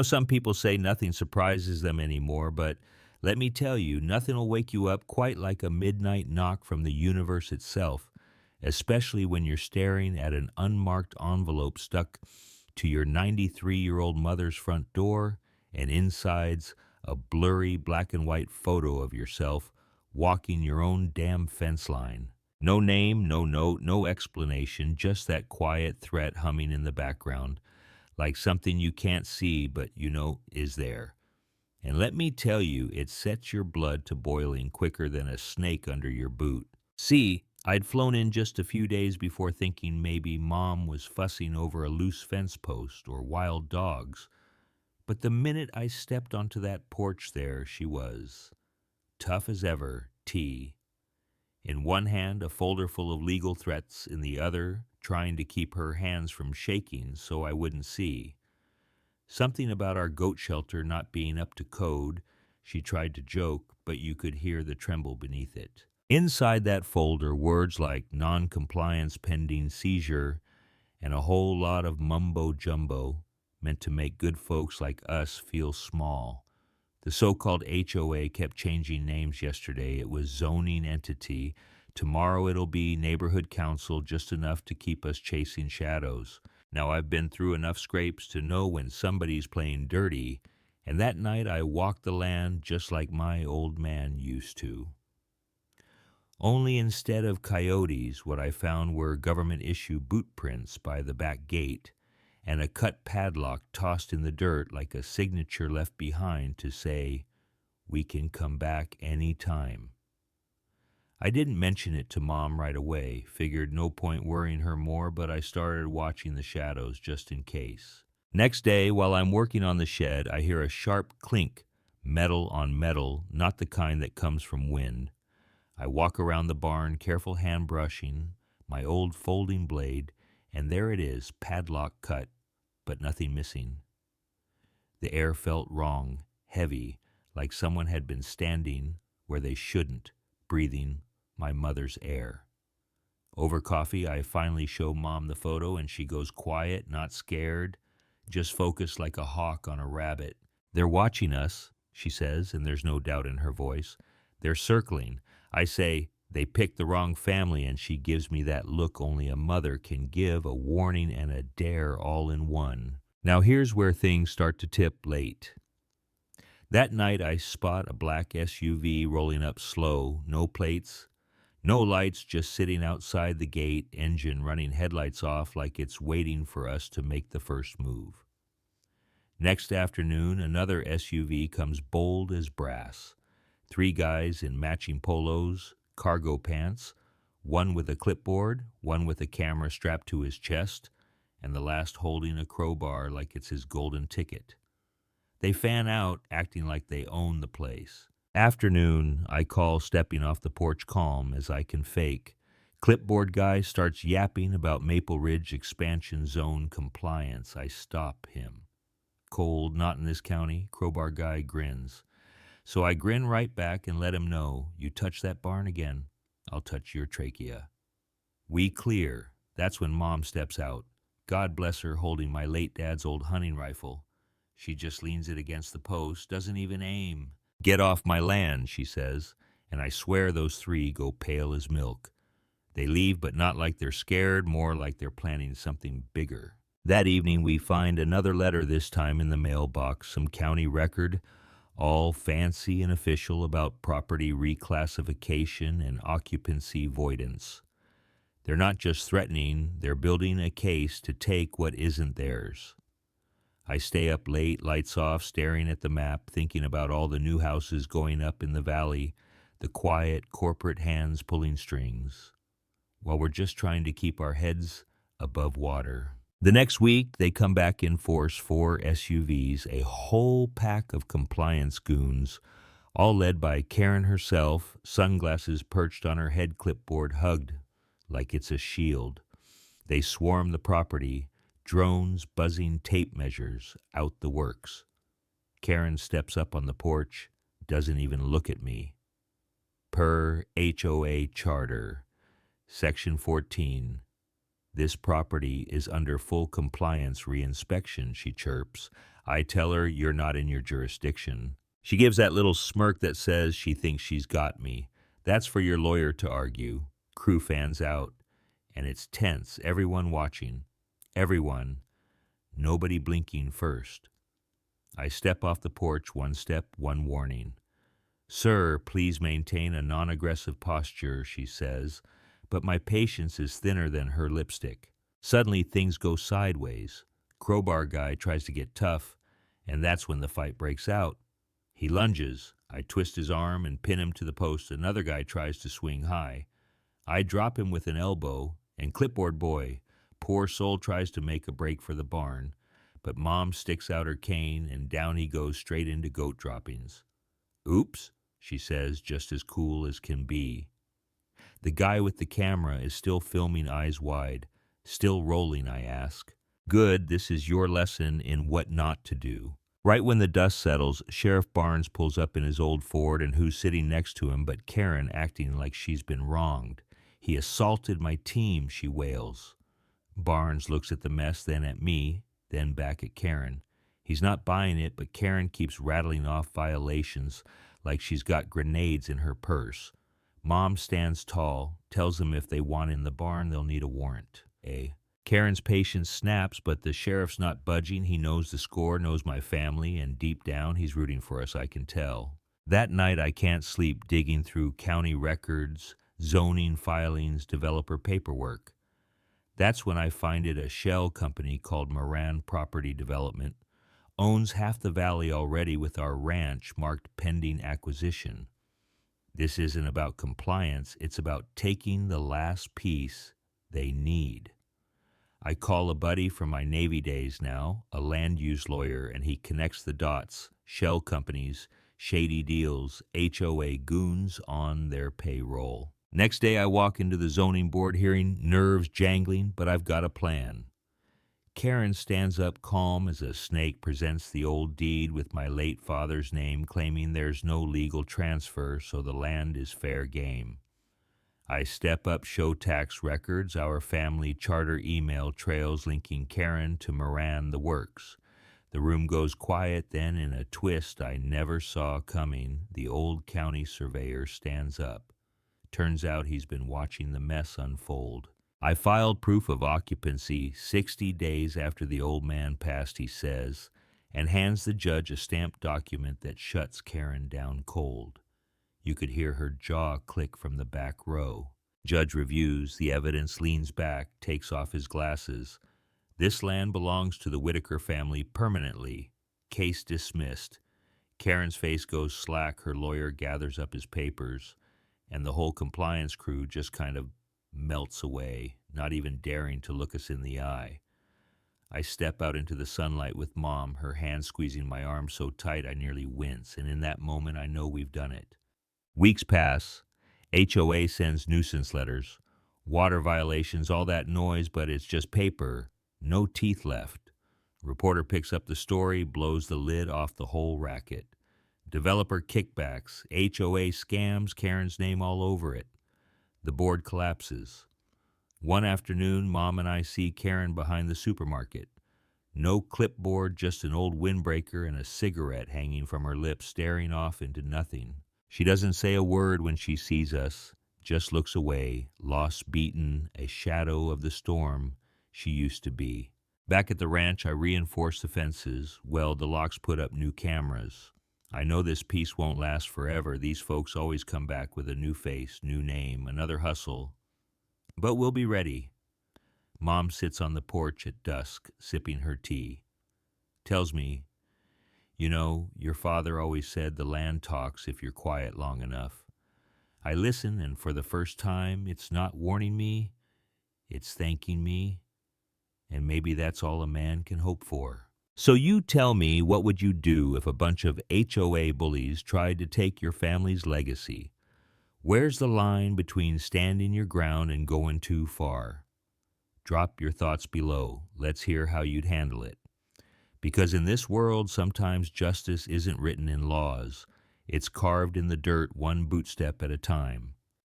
Some people say nothing surprises them anymore, but let me tell you, nothing will wake you up quite like a midnight knock from the universe itself, especially when you're staring at an unmarked envelope stuck to your 93-year-old mother's front door, and inside's a blurry black and white photo of yourself walking your own damn fence line. No name, no note, no explanation, just that quiet threat humming in the background, like something you can't see but you know is there. And let me tell you, it sets your blood to boiling quicker than a snake under your boot. See, I'd flown in just a few days before thinking maybe Mom was fussing over a loose fence post or wild dogs. But the minute I stepped onto that porch there she was, tough as ever, T. In one hand, a folder full of legal threats, in the other, trying to keep her hands from shaking so I wouldn't see. Something about our goat shelter not being up to code, she tried to joke, but you could hear the tremble beneath it. Inside that folder, words like non-compliance pending seizure and a whole lot of mumbo-jumbo meant to make good folks like us feel small. The so-called HOA kept changing names yesterday. It was zoning entity. Tomorrow it'll be neighborhood council, just enough to keep us chasing shadows. Now I've been through enough scrapes to know when somebody's playing dirty, and that night I walked the land just like my old man used to. Only instead of coyotes, what I found were government-issue boot prints by the back gate, and a cut padlock tossed in the dirt like a signature left behind to say, "We can come back any time." I didn't mention it to Mom right away, figured no point worrying her more, but I started watching the shadows just in case. Next day, while I'm working on the shed, I hear a sharp clink, metal on metal, not the kind that comes from wind. I walk around the barn, careful hand brushing, my old folding blade, and there it is, padlock cut, but nothing missing. The air felt wrong, heavy, like someone had been standing where they shouldn't, breathing my mother's air. Over coffee, I finally show Mom the photo, and she goes quiet, not scared, just focused like a hawk on a rabbit. "They're watching us," she says, and there's no doubt in her voice. "They're circling." I say, "They picked the wrong family," and she gives me that look only a mother can give, a warning and a dare all in one. Now here's where things start to tip late. That night I spot a black SUV rolling up slow, no plates, no lights, just sitting outside the gate, engine running headlights off like it's waiting for us to make the first move. Next afternoon, another SUV comes bold as brass. 3 guys in matching polos, cargo pants, one with a clipboard, one with a camera strapped to his chest, and the last holding a crowbar like it's his golden ticket. They fan out, acting like they own the place. Afternoon, I call, stepping off the porch calm as I can fake. Clipboard guy starts yapping about Maple Ridge expansion zone compliance. I stop him. "Cold, not in this county." Crowbar guy grins. So I grin right back and let him know, "You touch that barn again, I'll touch your trachea." We clear. That's when Mom steps out. God bless her, holding my late dad's old hunting rifle. She just leans it against the post, doesn't even aim. "Get off my land," she says, and I swear those 3 go pale as milk. They leave, but not like they're scared, more like they're planning something bigger. That evening we find another letter, this time in the mailbox, some county record, all fancy and official, about property reclassification and occupancy voidance. They're not just threatening, they're building a case to take what isn't theirs. I stay up late, lights off, staring at the map, thinking about all the new houses going up in the valley, the quiet corporate hands pulling strings, while we're just trying to keep our heads above water. The next week, they come back in force, 4 SUVs, a whole pack of compliance goons, all led by Karen herself, sunglasses perched on her head, clipboard hugged like it's a shield. They swarm the property, drones, buzzing tape measures, out the works. Karen steps up on the porch, doesn't even look at me. Per HOA Charter, Section 14, "This property is under full compliance reinspection," she chirps. I tell her you're not in your jurisdiction. She gives that little smirk that says she thinks she's got me. That's for your lawyer to argue. Crew fans out, and it's tense, everyone watching. Everyone, nobody blinking first. I step off the porch, one step, one warning. Sir, please maintain a non-aggressive posture, she says, but my patience is thinner than her lipstick. Suddenly things go sideways. Crowbar guy tries to get tough, and that's when the fight breaks out. He lunges. I twist his arm and pin him to the post. Another guy tries to swing high. I drop him with an elbow, and clipboard boy, poor soul, tries to make a break for the barn, but Mom sticks out her cane, and down he goes straight into goat droppings. Oops, she says, just as cool as can be. The guy with the camera is still filming, eyes wide. Still rolling, I ask. Good, this is your lesson in what not to do. Right when the dust settles, Sheriff Barnes pulls up in his old Ford, and who's sitting next to him but Karen, acting like she's been wronged. He assaulted my team, she wails. Barnes looks at the mess, then at me, then back at Karen. He's not buying it, but Karen keeps rattling off violations like she's got grenades in her purse. Mom stands tall, tells them if they want in the barn, they'll need a warrant. Karen's patience snaps, but the sheriff's not budging. He knows the score, knows my family, and deep down he's rooting for us, I can tell. That night I can't sleep, digging through county records, zoning filings, developer paperwork. That's when I find it a shell company called Moran Property Development. Owns half the valley already with our ranch marked pending acquisition. This isn't about compliance, it's about taking the last piece they need. I call a buddy from my Navy days now, a land use lawyer, and he connects the dots. Shell companies, shady deals, HOA goons on their payroll. Next day I walk into the zoning board hearing, nerves jangling, but I've got a plan. Karen stands up calm as a snake, presents the old deed with my late father's name, claiming there's no legal transfer, so the land is fair game. I step up, show tax records, our family charter email trails linking Karen to Moran, the works. The room goes quiet, then in a twist I never saw coming, the old county surveyor stands up. Turns out he's been watching the mess unfold. I filed proof of occupancy 60 days after the old man passed, he says, and hands the judge a stamped document that shuts Karen down cold. You could hear her jaw click from the back row. Judge reviews the evidence, leans back, takes off his glasses. This land belongs to the Whitaker family permanently. Case dismissed. Karen's face goes slack, her lawyer gathers up his papers, and the whole compliance crew just kind of melts away, not even daring to look us in the eye. I step out into the sunlight with Mom, her hand squeezing my arm so tight I nearly wince, and in that moment I know we've done it. Weeks pass. HOA sends nuisance letters. Water violations, all that noise, but it's just paper. No teeth left. Reporter picks up the story, blows the lid off the whole racket. Developer kickbacks, HOA scams, Karen's name all over it. The board collapses. One afternoon, Mom and I see Karen behind the supermarket. No clipboard, just an old windbreaker and a cigarette hanging from her lips, staring off into nothing. She doesn't say a word when she sees us, just looks away, lost, beaten, a shadow of the storm she used to be. Back at the ranch, I reinforce the fences, weld the locks, put up new cameras. I know this piece won't last forever. These folks always come back with a new face, new name, another hustle. But we'll be ready. Mom sits on the porch at dusk, sipping her tea. Tells me, you know, your father always said the land talks if you're quiet long enough. I listen, and for the first time, it's not warning me, it's thanking me, and maybe that's all a man can hope for. So you tell me, what would you do if a bunch of HOA bullies tried to take your family's legacy? Where's the line between standing your ground and going too far? Drop your thoughts below. Let's hear how you'd handle it. Because in this world, sometimes justice isn't written in laws. It's carved in the dirt, one bootstep at a time.